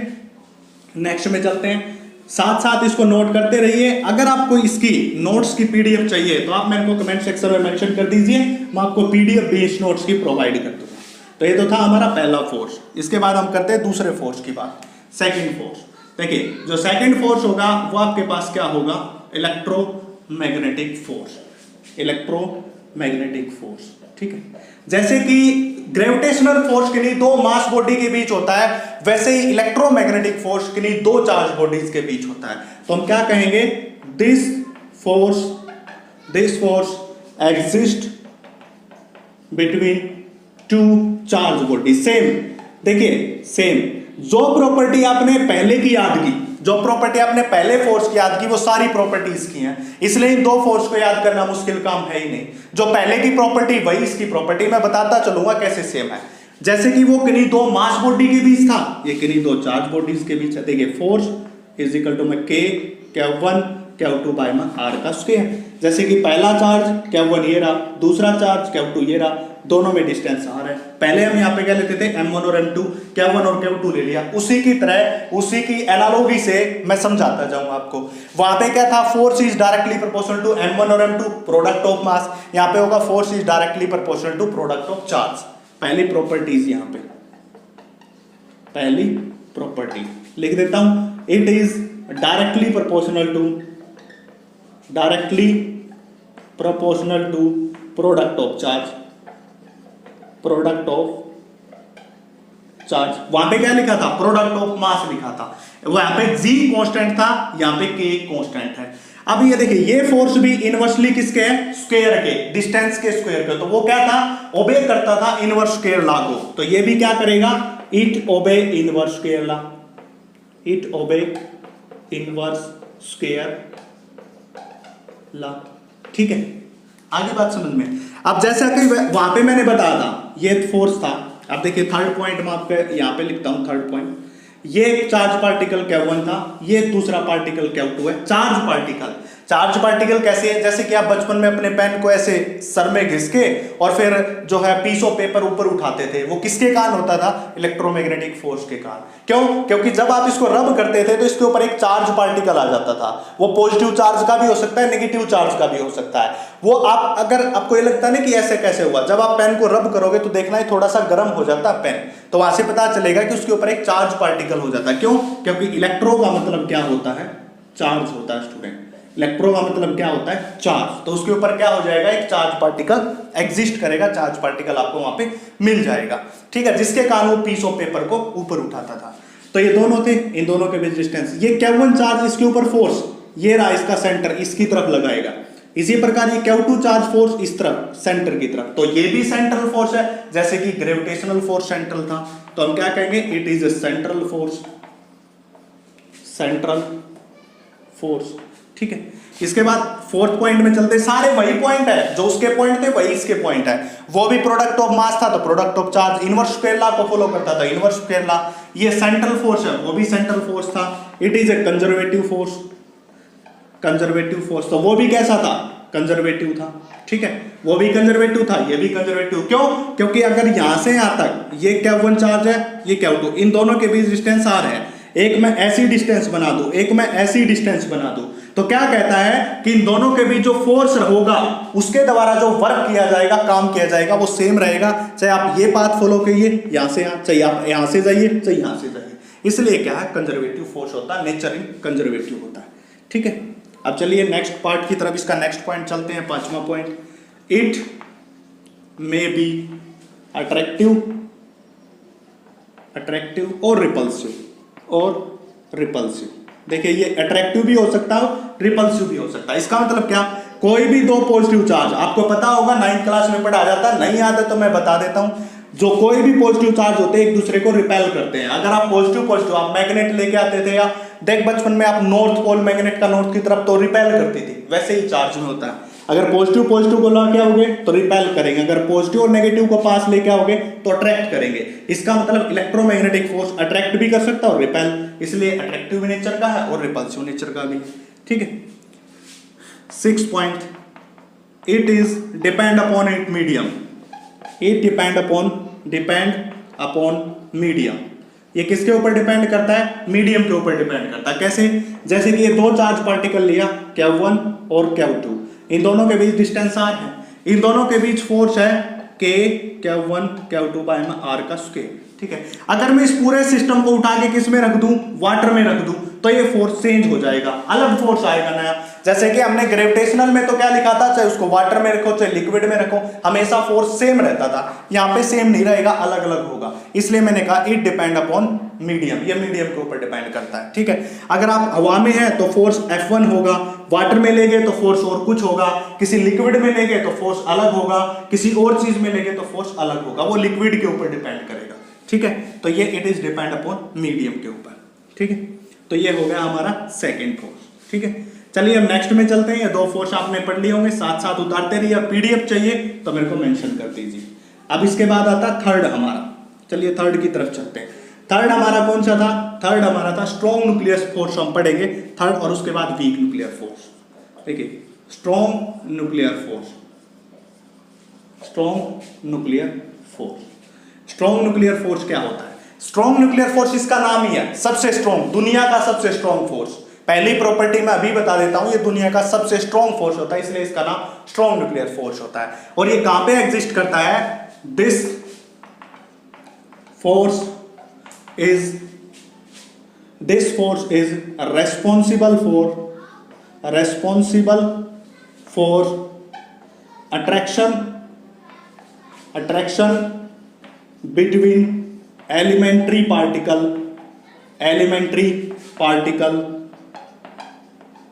नेक्स्ट में चलते हैं, साथ साथ इसको नोट करते रहिए। अगर आपको इसकी नोट्स की पीडीएफ चाहिए तो आप मेरे को कमेंट सेक्शन में मेंशन कर दीजिए, मैं आपको पीडीएफ भी इस नोट्स की प्रोवाइड कर दूंगा। तो ये तो था हमारा पहला फोर्स। इसके बाद हम करते हैं दूसरे फोर्स की बात, सेकंड फोर्स। देखिए जो सेकंड फोर्स होगा वो आपके पास क्या होगा, इलेक्ट्रोमैग्नेटिक फोर्स, इलेक्ट्रोमैग्नेटिक फोर्स, ठीक है। जैसे कि ग्रेविटेशनल फोर्स किन्हीं दो मास बॉडी के बीच होता है, वैसे ही इलेक्ट्रोमैग्नेटिक फोर्स किन्हीं दो चार्ज बॉडीज के बीच होता है। तो हम क्या कहेंगे, this force exist between two charge body. Same, देखिए सेम जो प्रॉपर्टी आपने पहले की याद की, जो प्रॉपर्टी आपने पहले फोर्स की याद की, वो सारी प्रॉपर्टीज की हैं, इसलिए इन दो फोर्स को याद करना मुश्किल काम है ही नहीं। जो पहले की प्रॉपर्टी वही इसकी प्रॉपर्टी, मैं बताता चलूंगा कैसे सेम है। जैसे कि वो किन्हीं दो मास बॉडी के बीच था, ये किन्हीं दो चार्ज बॉडीज के बीच है। देखिए फोर्स इज इक्वल टू में K Q1 Q2 बाय में R का स्क्वायर। जैसे कि पहला चार्ज Q1 ये रहा, दूसरा चार्ज Q2 ये रहा, दोनों में डिस्टेंस आर है। पहले हम यहाँ पे क्या लेते थे, m1 और m2, Q1 और Q2 ले लिया। उसी की तरह, उसी की एनालॉगी से मैं समझाता जाऊंगा आपको। वहां पे क्या था, force is directly proportional to m1 और m2 प्रोडक्ट ऑफ मास। यहाँ पे होगा force is directly proportional to product of charge. पहली प्रॉपर्टीज यहाँ पे, पहली प्रॉपर्टी लिख देता हूं, it is directly proportional to product of charge, product of charge. वहां पे क्या लिखा था, प्रोडक्ट ऑफ मास लिखा था। वहां पे g कांस्टेंट था, यहां पे k कांस्टेंट है। अब ये देखिए, ये फोर्स भी इनवर्सली किसके है, स्क्वायर के, डिस्टेंस के स्क्वायर के। तो वो क्या था, ओबे करता था इनवर्स स्क्वायर लॉ को। तो ये भी क्या करेगा, it obey inverse square law, it obey inverse square law. ठीक है, आगे बात समझ में। अब जैसा कि वहां पे मैंने बताया था, ये फोर्स था। अब देखिए थर्ड पॉइंट मैं आपके यहां पे लिखता हूं, थर्ड पॉइंट, ये एक चार्ज पार्टिकल Q1 था, ये दूसरा पार्टिकल Q2 है। चार्ज पार्टिकल, चार्ज पार्टिकल कैसे है, जैसे कि आप बचपन में अपने पेन को ऐसे सर में घिस के और फिर जो है पीस ऑफ पेपर ऊपर उठाते थे, वो किसके कारण होता था, इलेक्ट्रोमैग्नेटिक फोर्स के कारण। क्यों, क्योंकि जब आप इसको रब करते थे तो इसके ऊपर एक चार्ज पार्टिकल आ जाता था। वो पॉजिटिव चार्ज का भी हो सकता है, नेगेटिव चार्ज का भी हो सकता है। वो आप, अगर आपको ये लगता है ना कि ऐसे कैसे हुआ, जब आप पेन को रब करोगे तो देखना है थोड़ा सा गर्म हो जाता है पेन, तो वहां से पता चलेगा कि उसके ऊपर एक चार्ज पार्टिकल हो जाता है। क्यों, क्योंकि इलेक्ट्रो का मतलब क्या होता है, चार्ज होता है स्टूडेंट। इलेक्ट्रो का मतलब क्या होता है, चार्ज। तो उसके ऊपर क्या हो जाएगा, एक चार्ज पार्टिकल एग्जिस्ट करेगा, चार्ज पार्टिकल आपको वहां पे मिल जाएगा। ठीक है, जिसके कारण वो पीस ऑफ पेपर को ऊपर उठाता था। तो ये दोनों थे, इन दोनों के बीच डिस्टेंस। ये Q1 चार्ज, इसके ऊपर फोर्स, ये रहा इसका सेंटर, इसकी तरफ लगाएगा। इसी प्रकार ये Q2 चार्ज फोर्स इस तरफ, सेंटर की तरफ। तो ये भी सेंट्रल फोर्स है, जैसे कि ग्रेविटेशनल फोर्स सेंट्रल था। तो हम क्या कहेंगे, it is a central force, central force. ठीक है, इसके बाद फोर्थ पॉइंट में चलते, सारे वही पॉइंट है, जो उसके पॉइंट थे वही इसके पॉइंट है। वो भी प्रोडक्ट ऑफ मास था, तो product of charge inverse square law को फॉलो करता था, इनवर्स स्क्वायर लॉ। ये सेंट्रल फोर्स है, वो भी सेंट्रल फोर्स था। It is a conservative force, conservative force. तो वो भी कैसा था, कंजर्वेटिव था। ठीक है, वो भी कंजर्वेटिव था, ये भी कंजर्वेटिव। क्यों, क्योंकि अगर यहां से यहां तक ये Q1 चार्ज है, ये Q2, इन दोनों के बीच डिस्टेंस r है। एक मैं ऐसी डिस्टेंस बना दूं, एक मैं ऐसी डिस्टेंस बना दूं, तो क्या कहता है कि इन दोनों के बीच जो फोर्स होगा, उसके द्वारा जो वर्क किया जाएगा, काम किया जाएगा, वो सेम रहेगा। चाहे आप ये पाथ फॉलो करिए यहां से यहां, चाहे आप यहां से जाइए, चाहे यहां से जाइए। इसलिए क्या है, कंजर्वेटिव फोर्स होता है, नेचर इन कंजर्वेटिव होता है। ठीक है, अब चलिए नेक्स्ट पार्ट की तरफ, इसका नेक्स्ट पॉइंट चलते हैं, पांचवा point. It may be attractive, attractive और रिपल्सिव, और रिपल्सिव। देखिए ये अट्रैक्टिव भी हो सकता है, रिपल्सिव भी हो सकता है। इसका मतलब क्या, कोई भी दो पॉजिटिव चार्ज, आपको पता होगा 9th क्लास में पढ़ा जाता है, नहीं आता तो मैं बता देता हूं। जो कोई भी पॉजिटिव चार्ज होते हैं एक दूसरे को रिपेल करते हैं। अगर आप पॉजिटिव पॉजिटिव, आप मैग्नेट लेके आते थे, या देख बचपन में आप नॉर्थ पोल मैग्नेट का नॉर्थ की तरफ, तो रिपेल करती थी, वैसे ही चार्ज में होता है। अगर पॉजिटिव पॉजिटिव को लेके आओगे तो रिपेल करेंगे, अगर पॉजिटिव और नेगेटिव को पास लेके आओगे तो अट्रैक्ट करेंगे। इसका मतलब इलेक्ट्रोमैग्नेटिक फोर्स अट्रैक्ट भी कर सकता है और रिपेल, इसलिए अट्रैक्टिव नेचर का है और रिपल्सिव नेचर का भी। ठीक है, 6th point, it is depend upon it medium, it depend upon medium. ये किसके ऊपर डिपेंड करता है, मीडियम के ऊपर डिपेंड करता है। कैसे, जैसे कि ये दो चार्ज पार्टिकल लिया, Q1 और Q2, इन दोनों के बीच डिस्टेंस r है, इन दोनों के बीच फोर्स है K, Q1 Q2 बाय में r का स्क्वायर। ठीक है, अगर मैं इस पूरे सिस्टम को उठा के किस में रख दूं, वाटर में रख दूं, तो ये फोर्स चेंज हो जाएगा, अलग फोर्स आएगा नया। जैसे कि हमने ग्रेविटेशनल में तो क्या लिखा था, चाहे उसको वाटर में रखो चाहे लिक्विड में रखो, हमेशा फोर्स सेम रहता था। यहाँ पे सेम नहीं रहेगा, अलग अलग होगा। इसलिए मैंने कहा इट डिपेंड अपॉन मीडियम, ये मीडियम के ऊपर डिपेंड करता है। ठीक है, अगर आप हवा में है तो फोर्स F1 होगा, वाटर में ले गए तो फोर्स और कुछ होगा, किसी लिक्विड में ले गए तो फोर्स अलग होगा, किसी और चीज में ले गए तो फोर्स अलग होगा, वो लिक्विड के ऊपर डिपेंड करेगा। ठीक है, तो ये it is depend upon medium के ऊपर। ठीक है, तो ये हो गया हमारा सेकंड फोर्स। ठीक है, चलिए अब नेक्स्ट में चलते हैं। ये दो फोर्स आपने पढ़ लिए होंगे, साथ साथ उतारते रहिए। पीडीएफ चाहिए तो मेरे को मेंशन कर दीजिए। अब इसके बाद आता थर्ड हमारा, चलिए थर्ड की तरफ चलते हैं। थर्ड हमारा कौन सा था, थर्ड हमारा था स्ट्रॉन्ग न्यूक्लियर फोर्स, हम पढ़ेंगे थर्ड, और उसके बाद वीक न्यूक्लियर फोर्स। देखिए strong nuclear force, strong nuclear force. Strong nuclear force क्या होता है? स्ट्रॉन्ग न्यूक्लियर फोर्स इसका नाम ही है, सबसे स्ट्रॉन्ग, दुनिया का सबसे स्ट्रॉन्ग फोर्स। पहली प्रॉपर्टी मैं अभी बता देता हूं, ये दुनिया का सबसे स्ट्रॉन्ग फोर्स होता है, इसलिए इसका नाम स्ट्रॉन्ग न्यूक्लियर फोर्स होता है। और ये कहां पे एग्जिस्ट करता है? This force is responsible for attraction between elementary particle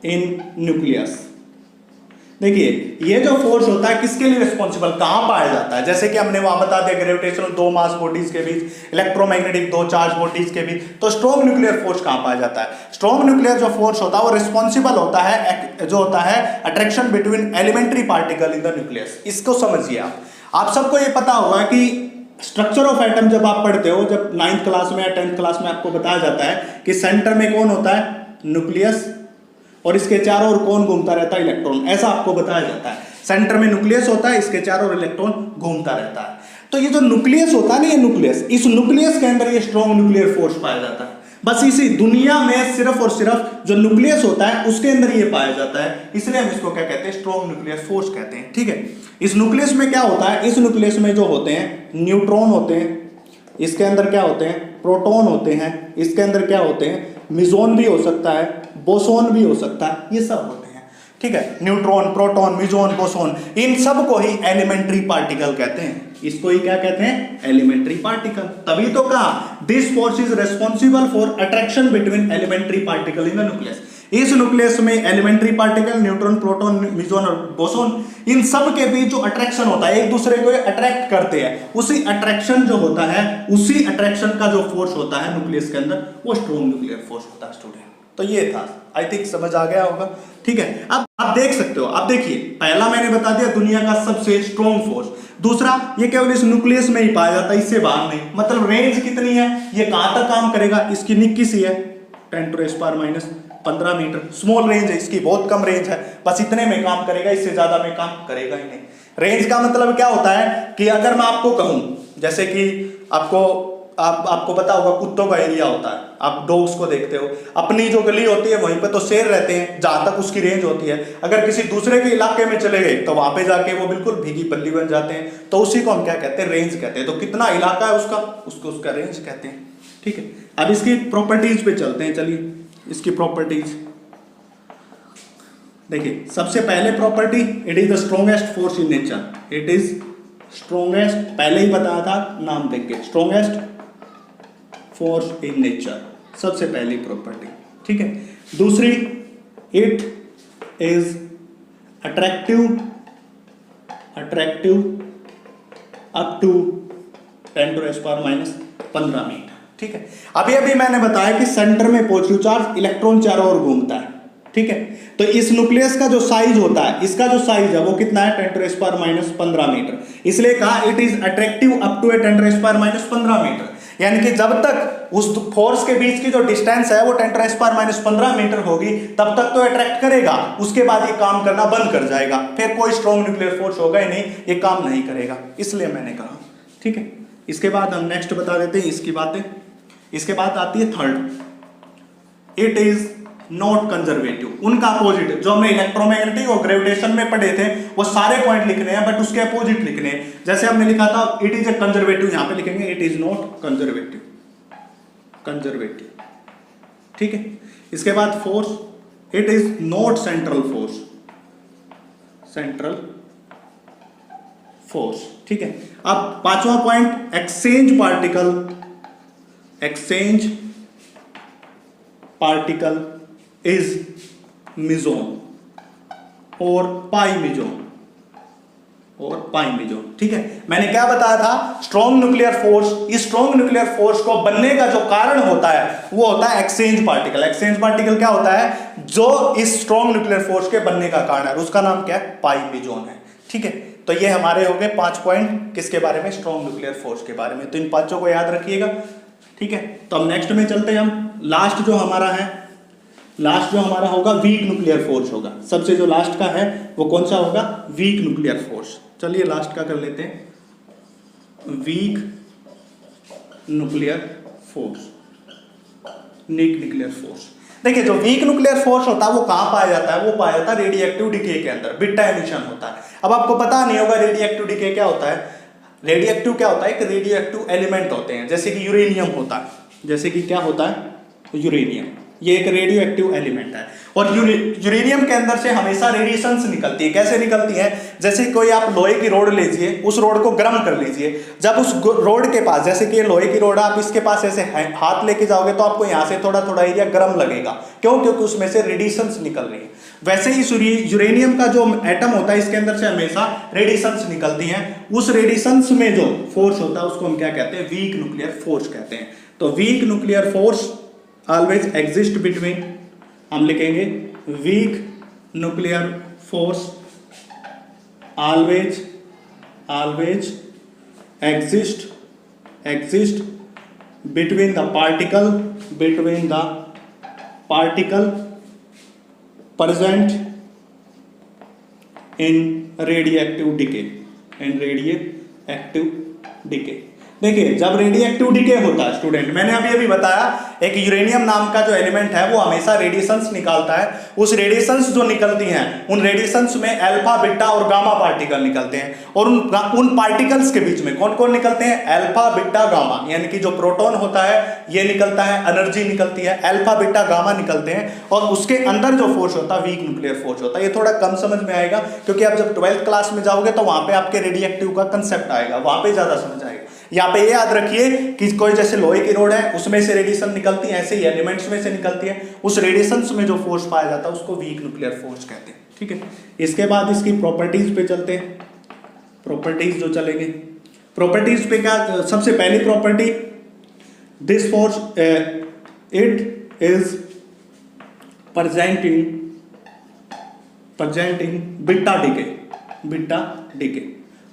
in nucleus। देखिए ये जो फोर्स होता है किसके लिए रिस्पॉन्सिबल, कहां पाया जाता है? जैसे कि हमने वहां बता दिया ग्रेविटेशनल दो मास बॉडीज के बीच, इलेक्ट्रोमैग्नेटिक दो चार्ज बॉडीज के बीच। तो स्ट्रॉन्ग न्यूक्लियर फोर्स कहां पाया जाता है? स्ट्रॉन्ग न्यूक्लियर जो फोर्स होता है वो रिस्पॉन्सिबल होता है, जो होता है attraction between elementary particle in the nucleus. इसको समझिए आप सबको ये पता होगा कि स्ट्रक्चर ऑफ एटम जब आप पढ़ते हो, जब 9th क्लास में या 10th क्लास में आपको बताया जाता है कि सेंटर में कौन होता है? न्यूक्लियस, और इसके चारों ओर कौन घूमता रहता है? इलेक्ट्रॉन। ऐसा आपको बताया जाता है, सेंटर में न्यूक्लियस होता है, इसके चारों ओर इलेक्ट्रॉन घूमता रहता है। तो ये जो न्यूक्लियस होता है ना, ये न्यूक्लियस, इस न्यूक्लियस के अंदर ये स्ट्रॉन्ग न्यूक्लियर फोर्स पाया जाता है। बस इसी दुनिया में सिर्फ और सिर्फ जो न्यूक्लियस होता है उसके अंदर ये पाया जाता है, इसलिए हम इसको क्या कहते हैं? स्ट्रॉन्ग न्यूक्लियर फोर्स कहते हैं। ठीक है, इस न्यूक्लियस में क्या होता है? इस न्यूक्लियस में जो होते हैं न्यूट्रॉन होते हैं, इसके अंदर क्या होते हैं? प्रोटॉन होते हैं, इसके अंदर क्या होते हैं? मिजोन भी हो सकता है, बोसोन भी हो सकता है, ये सब होते हैं। ठीक है, न्यूट्रॉन, प्रोटॉन, मिजोन, बोसोन, इन सब को ही एलिमेंट्री पार्टिकल कहते हैं। इसको ही क्या कहते हैं? Elementary particle. तभी तो कहा this force is responsible for attraction between elementary particle in the nucleus. इस न्यूक्लियस में elementary particle, neutron, proton, meson और बोसोन, इन सब के बीच जो अट्रैक्शन होता है, एक दूसरे को अट्रैक्ट करते हैं, उसी अट्रैक्शन जो होता है, उसी अट्रैक्शन का जो फोर्स होता है न्यूक्लियस के अंदर, वो स्ट्रॉन्ग न्यूक्लियर फोर्स होता है स्टूडेंट। तो ये था, आई थिंक समझ आ गया होगा। ठीक है, अब आप देख सकते हो, आप देखिए पहला मैंने बता दिया दुनिया का सबसे स्ट्रॉन्ग फोर्स, दूसरा ये केवल इस न्यूक्लियस में ही पाया जाता है, इससे बाहर नहीं। मतलब रेंज कितनी है, ये कहां तक काम करेगा? इसकी निक्की सी है 10⁻⁻15 मीटर, स्मॉल रेंज है इसकी, बहुत कम रेंज है, बस इतने में काम करेगा, इससे ज्यादा में काम करेगा ही नहीं। रेंज का मतलब क्या होता है कि अगर मैं आपको कहूं, जैसे कि आपको पता होगा कुत्तों का एरिया होता है, आप डॉग्स को देखते हो, अपनी जो गली होती है वहीं पे तो शेर रहते हैं जहां तक उसकी रेंज होती है। अगर किसी दूसरे के इलाके में चले गए तो वहां पे जाके वो बिल्कुल भीगी पल्ली बन जाते हैं, तो उसी को हम क्या कहते हैं? रेंज कहते हैं। तो कितना इलाका है उसका रेंज कहते हैं। ठीक है, अब इसकी प्रॉपर्टीज पे चलते हैं। चलिए इसकी प्रॉपर्टीज देखिए। सबसे पहले property, it is the strongest force in nature. It is strongest, पहले ही बताया था नाम देख के, स्ट्रॉन्गेस्ट फोर्स इन नेचर, सबसे पहली प्रॉपर्टी। ठीक है, दूसरी, it is attractive up to 10⁻⁻15 metre. ठीक है, अभी मैंने बताया कि सेंटर में पॉजिटिव चार्ज, इलेक्ट्रॉन चारों ओर घूमता है। ठीक है, तो इस न्यूक्लियस का जो साइज होता है, इसका जो साइज है वो कितना है? 10⁻⁻15 मीटर। इसलिए कहा it is attractive up to 10⁻⁻15 metre, यानी कि जब तक उस फोर्स के बीच की जो डिस्टेंस है वो 10⁻⁻15 मीटर होगी, तब तक तो अट्रैक्ट करेगा, उसके बाद ये काम करना बंद कर जाएगा, फिर कोई स्ट्रॉन्ग न्यूक्लियर फोर्स होगा ही नहीं, ये काम नहीं करेगा, इसलिए मैंने कहा। ठीक है, इसके बाद हम नेक्स्ट बता देते हैं इसकी बातें। इसके बाद आती है third, it is not conservative. उनका अपोजिट, जो हमने इलेक्ट्रोमैग्नेटिक और ग्रेविटेशन में पढ़े थे, वो सारे पॉइंट लिखने हैं, बट उसके अपोजिट लिखने हैं। जैसे हमने लिखा था इट इज ए कंजर्वेटिव, यहां पे लिखेंगे इट इज नॉट कंजर्वेटिव। ठीक है, इसके बाद force, it is not central force. ठीक है, अब पांचवा पॉइंट, एक्सचेंज पार्टिकल इज मिजोन और पाई मिजोन। ठीक है, मैंने क्या बताया था? स्ट्रॉन्ग न्यूक्लियर फोर्स, इस स्ट्रॉन्ग न्यूक्लियर फोर्स को बनने का जो कारण होता है वो होता है एक्सचेंज पार्टिकल। एक्सचेंज पार्टिकल क्या होता है? जो इस स्ट्रॉन्ग न्यूक्लियर फोर्स के बनने का कारण है, उसका नाम क्या है? पाई मिजोन है। ठीक है, तो ये हमारे हो गए 5 पॉइंट किसके बारे में? स्ट्रॉन्ग न्यूक्लियर फोर्स के बारे में। तो इन पांचों को याद रखिएगा। ठीक है, तो हम नेक्स्ट में चलते हैं। हम लास्ट जो हमारा है, लास्ट जो हमारा होगा वीक न्यूक्लियर फोर्स होगा, सबसे जो लास्ट का है वो कौन सा होगा, वीक न्यूक्लियर फोर्स। चलिए लास्ट का कर लेते हैं, weak nuclear force, nuclear force. देखिए जो वीक न्यूक्लियर फोर्स होता है वो कहां पाया जाता है, वो पाया जाता है रेडियोएक्टिव डिके के अंदर, बीटा एमिशन होता है। अब आपको पता नहीं होगा रेडियोएक्टिव डिके क्या होता है। रेडियोएक्टिव क्या होता है, कि रेडियोएक्टिव एलिमेंट होते हैं, जैसे कि यूरेनियम होता है, जैसे कि क्या होता है यूरेनियम, ये एक रेडियोएक्टिव एलिमेंट है। और यूरेनियम के अंदर से हमेशा रेडिएशंस निकलती है। कैसे निकलती है, जैसे कोई आप लोहे की रोड लीजिए, उस रोड को गर्म कर लीजिए, जब उस रोड के पास, जैसे कि ये लोहे की रोड है, आप इसके पास ऐसे हाथ लेके जाओगे तो आपको यहाँ से थोड़ा थोड़ा एरिया गर्म लगेगा। क्यों, क्योंकि उसमें से रेडिएशंस निकल रही है। वैसे ही यूरेनियम का जो एटम होता है, इसके अंदर से हमेशा रेडिएशंस निकलती हैं। उस रेडिएशंस में जो फोर्स होता है उसको हम क्या कहते हैं, वीक न्यूक्लियर फोर्स कहते हैं। तो weak nuclear force always exist between, हम लिखेंगे weak nuclear force always exist between the particle present in radioactive decay। देखिए जब रेडियोएक्टिव डिके होता है स्टूडेंट, मैंने अभी बताया एक यूरेनियम नाम का जो एलिमेंट है वो हमेशा रेडिएशंस निकालता है। उस रेडिएशंस जो निकलती हैं, उन रेडिएशंस में अल्फा, बीटा और गामा पार्टिकल निकलते हैं। और उन पार्टिकल्स के बीच में कौन कौन निकलते हैं, अल्फा, बीटा, गामा, यानी कि जो प्रोटॉन होता है ये निकलता है, एनर्जी निकलती है, अल्फा, बीटा, गामा निकलते हैं। और उसके अंदर जो फोर्स होता है वीक न्यूक्लियर फोर्स होता है। ये थोड़ा कम समझ में आएगा क्योंकि आप जब 12th क्लास में जाओगे तो वहां पे आपके रेडियोएक्टिव का कंसेप्ट आएगा, वहां पे ज्यादा समझ आएगा। यहाँ पे ये याद रखिए कि कोई जैसे लोहे की रोड है, उसमें से रेडिएशन निकलती है, ऐसे ही एलिमेंट्स में से निकलती है। उस रेडिएशंस में जो फोर्स पाया जाता है उसको वीक न्यूक्लियर फोर्स कहते हैं। ठीक है, इसके बाद इसकी प्रॉपर्टीज पे चलते हैं। प्रॉपर्टीज जो चलेंगे, प्रॉपर्टीज पे क्या, सबसे पहली property, this force it is present in beta decay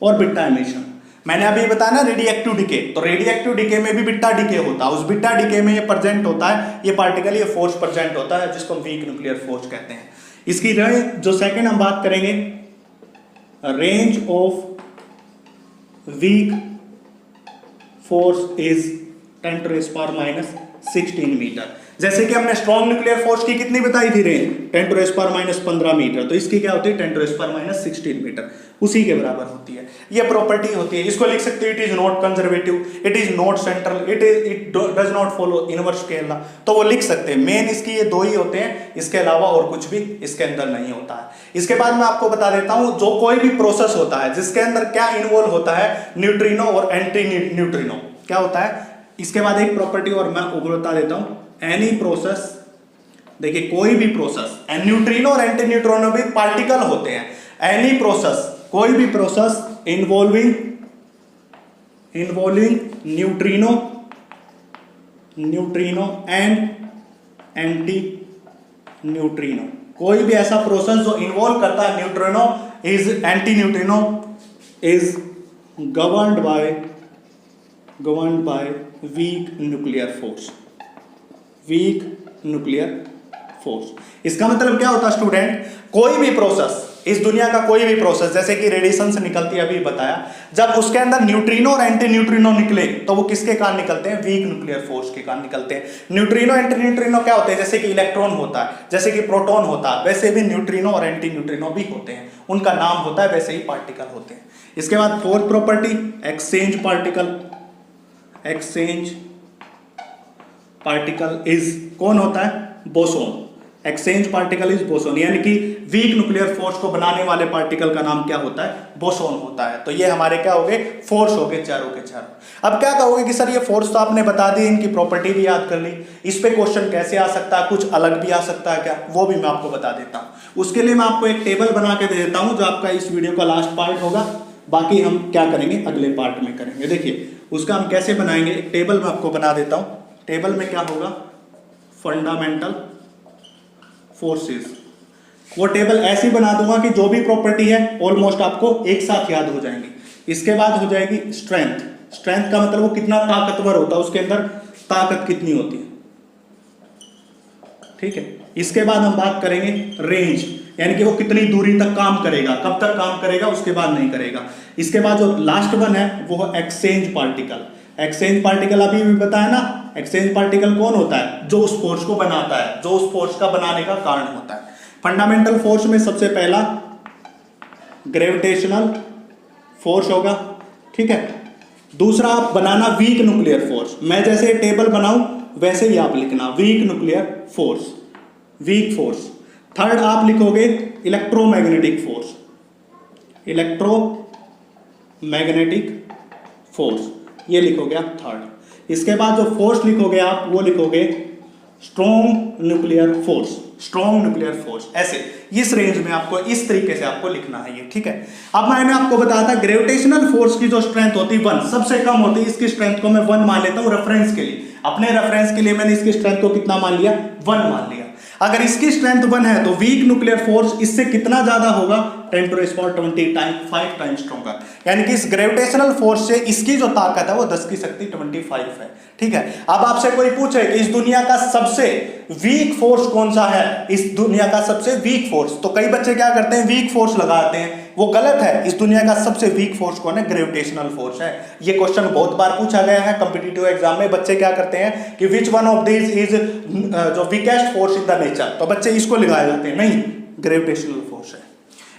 और बीटा एमिशन। मैंने अभी बताया ना रेडियोएक्टिव डिके, तो रेडियोएक्टिव डिके में भी बीटा डिके होता है। उस बीटा डिके में ये प्रेजेंट होता है, ये पार्टिकल, ये फोर्स प्रेजेंट होता है, जिसको हम वीक न्यूक्लियर फोर्स कहते हैं। इसकी जो सेकंड हम बात करेंगे, range of weak force is 10⁻⁻16 metre. जैसे कि हमने स्ट्रॉन्ग न्यूक्लियर फोर्स की कितनी बताई थी रेंज, 10⁻⁻15 मीटर, तो इसकी क्या होती है 10⁻⁻16 मीटर, उसी के बराबर होती है। ये प्रॉपर्टी होती है। इसको लिख सकते हो, it is not conservative, it is not central, it does not follow inverse scale, तो वो लिख सकते हैं। मेन इसकी ये दो ही होते हैं, इसके अलावा और कुछ भी इसके अंदर नहीं होता है। इसके बाद मैं आपको बता देता हूं, जो कोई भी प्रोसेस होता है जिसके अंदर क्या इन्वॉल्व होता है, न्यूट्रिनो और एंटी न्यूट्रिनो क्या होता है। इसके बाद एक प्रॉपर्टी और मैं बता देता हूं, एनी प्रोसेस, देखिए कोई भी प्रोसेस, न्यूट्रिनो और एंटी न्यूट्रिनो भी पार्टिकल होते हैं। एनी प्रोसेस, कोई भी process involving neutrino and anti neutrino, कोई भी ऐसा प्रोसेस जो इन्वॉल्व करता है neutrino is anti neutrino is governed by weak nuclear force. इसका मतलब क्या होता है स्टूडेंट, कोई भी प्रोसेस, इस दुनिया का कोई भी प्रोसेस, जैसे कि रेडिएशन से निकलती है, अभी बताया, जब उसके अंदर न्यूट्रिनो और एंटी न्यूट्रिनो निकले तो वो किसके कारण निकलते हैं, वीक न्यूक्लियर फोर्स के कारण निकलते हैं। न्यूट्रिनो एंटी न्यूट्रिनो क्या होते हैं, जैसे कि इलेक्ट्रॉन होता है, जैसे कि प्रोटॉन होता है, वैसे भी न्यूट्रिनो और एंटी न्यूट्रिनो भी होते हैं, उनका नाम होता है, वैसे ही पार्टिकल होते हैं। इसके बाद fourth property, exchange particle is कौन होता है, boson. Exchange particle is boson, यानी कि वीक न्यूक्लियर फोर्स को बनाने वाले पार्टिकल का नाम क्या होता है, बोसोन होता है। तो ये हमारे क्या हो गए, फोर्स हो गए चारों के चारों। अब क्या कहोगे कि सर ये फोर्स तो आपने बता दी, इनकी प्रॉपर्टी भी याद कर ली, इस पे क्वेश्चन कैसे आ सकता है, कुछ अलग भी आ सकता है क्या, वो भी मैं आपको बता देता हूं। उसके लिए मैं आपको एक टेबल बना के दे देता हूं, जो आपका इस वीडियो का लास्ट पार्ट होगा। बाकी हम क्या करेंगे, अगले पार्ट में करेंगे। देखिए उसका हम कैसे बनाएंगे, एक टेबल मैं आपको बना देता हूं। टेबल में क्या होगा, फंडामेंटल फोर्सेस। वो टेबल ऐसी बना दूंगा कि जो भी प्रॉपर्टी है ऑलमोस्ट आपको एक साथ याद हो जाएंगी। इसके बाद हो जाएगी स्ट्रेंथ। स्ट्रेंथ का मतलब वो कितना ताकतवर होता है, उसके अंदर ताकत कितनी होती है। ठीक है। इसके बाद हम बात करेंगे रेंज, यानी कि वो कितनी दूरी तक काम करेगा, कब तक काम करेगा, उसके बाद नहीं करेगा। इसके बाद जो लास्ट वन है वो है एक्सचेंज पार्टिकल। एक्सचेंज पार्टिकल अभी भी बताया ना, एक्सचेंज पार्टिकल कौन होता है, जो उस फोर्स को बनाता है, जो उस फोर्स का बनाने का कारण होता है। फंडामेंटल फोर्स में सबसे पहला ग्रेविटेशनल फोर्स होगा, ठीक है। दूसरा आप बनाना वीक न्यूक्लियर फोर्स, मैं जैसे टेबल बनाऊं वैसे ही आप लिखना, weak nuclear force, weak force. Third आप लिखोगे इलेक्ट्रोमैग्नेटिक फोर्स, इलेक्ट्रोमैग्नेटिक फोर्स, ये लिखोगे आप थर्ड। इसके बाद जो फोर्स लिखोगे आप वो लिखोगे strong nuclear force, strong nuclear force. ऐसे इस रेंज में आपको इस तरीके से आपको लिखना है ये, ठीक है। अब मैंने आपको बताया था ग्रेविटेशनल फोर्स की जो स्ट्रेंथ होती है 1, सबसे कम होती है। इसकी स्ट्रेंथ को मैं 1 मान लेता हूं रेफरेंस के लिए, अपने रेफरेंस के लिए मैंने इसकी स्ट्रेंथ को कितना मान लिया, 1 मान लिया। अगर इसकी स्ट्रेंथ 1 है तो वीक न्यूक्लियर फोर्स इससे कितना ज्यादा होगा, 10⁻20 टाइम, 5 टाइम स्ट्रॉन्गर। यानी कि इस ग्रेविटेशनल फोर्स से इसकी जो ताकत है वो 10 की शक्ति 25 है, ठीक है। अब आपसे कोई पूछे कि इस दुनिया का सबसे वीक फोर्स कौन सा है, इस दुनिया का सबसे वीक फोर्स, तो कई बच्चे क्या करते हैं वीक फोर्स लगाते हैं, वो गलत है। इस दुनिया का सबसे वीक फोर्स कौन है, ग्रेविटेशनल फोर्स है। ये क्वेश्चन बहुत बार पूछा गया है कॉम्पिटिटिव एग्जाम में। बच्चे क्या करते हैं कि which one of this is जो weakest force in the nature, तो बच्चे इसको लगाए जाते हैं, नहीं, ग्रेविटेशनल फोर्स है।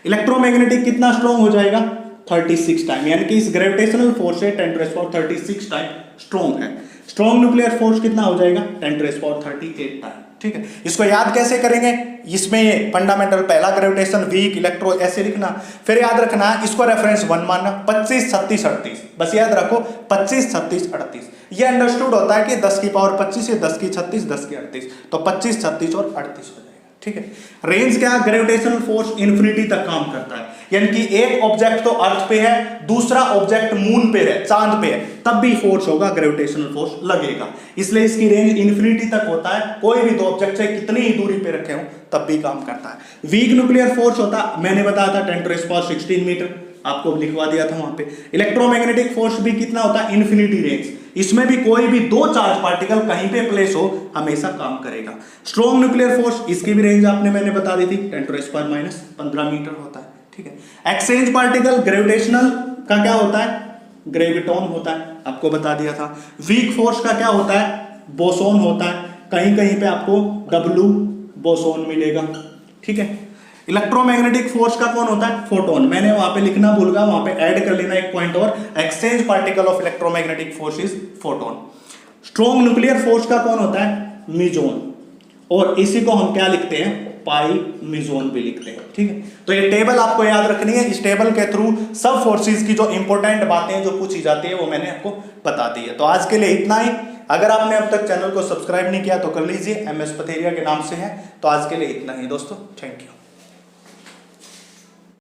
इलेक्ट्रोमैग्नेटिक कितना स्ट्रॉन्ग हो जाएगा, 36 टाइम, यानी कि इस ग्रेविटेशनल फोर्स से 10⁻36 टाइम स्ट्रॉन्ग है। स्ट्रॉन्ग न्यूक्लियर फोर्स कितना हो जाएगा, 10⁻38 टाइम, ठीक है। इसको याद कैसे करेंगे, इसमें फंडामेंटल पहला ग्रेविटेशन, वीक, इलेक्ट्रो, ऐसे लिखना। फिर याद रखना इसको रेफरेंस 1 मानना, 25, 36, 38, बस याद रखो 25, 36, 38। ये अंडरस्टूड होता है कि 10 की पावर 25 है, 10 की 36, 10 की 38, तो 25, 36 और 38 हो जाएगा, ठीक है। रेंज क्या, ग्रेविटेशनल फोर्स इन्फिनिटी तक काम करता है, यानी कि एक ऑब्जेक्ट तो अर्थ पे है, दूसरा ऑब्जेक्ट मून पे है, चांद पे है, तब भी फोर्स होगा, ग्रेविटेशनल फोर्स लगेगा। इसलिए इसकी रेंज इन्फिनिटी तक होता है, कोई भी दो ऑब्जेक्ट से कितनी ही दूरी पे रखे हो तब भी काम करता है। वीक न्यूक्लियर फोर्स होता है, मैंने बताया था 10⁻16 मीटर, आपको लिखवा दिया था वहां पे। इलेक्ट्रोमैग्नेटिक फोर्स भी कितना होता है, इन्फिनिटी रेंज, इसमें भी कोई भी दो चार्ज पार्टिकल कहीं पे प्लेस हो हमेशा काम करेगा। स्ट्रॉन्ग न्यूक्लियर फोर्स, इसकी भी रेंज आपने मैंने बता दी थी, 10⁻⁻15 मीटर होता है, ठीक है। एक्सचेंज पार्टिकल ग्रेविटेशनल का क्या होता है, ग्रेविटॉन होता है, आपको बता दिया था। वीक फोर्स का क्या होता है, बोसोन होता है, कहीं कहीं पे आपको W बोसोन मिलेगा, ठीक है। इलेक्ट्रोमैग्नेटिक फोर्स का कौन होता है, फोटोन, मैंने वहां पे लिखना भूल गया, वहां पे ऐड कर लेना एक पॉइंट और, exchange particle of electromagnetic force is photon. Strong nuclear force का कौन होता है, मिजोन, और इसी को हम क्या लिखते हैं, पाई मिजोन भी लिखते हैं, ठीक है। तो ये टेबल आपको याद रखनी है, इस टेबल के थ्रू सब फोर्सेस की जो इंपॉर्टेंट बातें जो पूछी जाती है वो मैंने आपको बता दी है। तो आज के लिए इतना ही। अगर आपने अब तक चैनल को सब्सक्राइब नहीं किया तो कर लीजिए, MS पथेरिया के नाम से है। तो आज के लिए इतना ही दोस्तों, थैंक यू।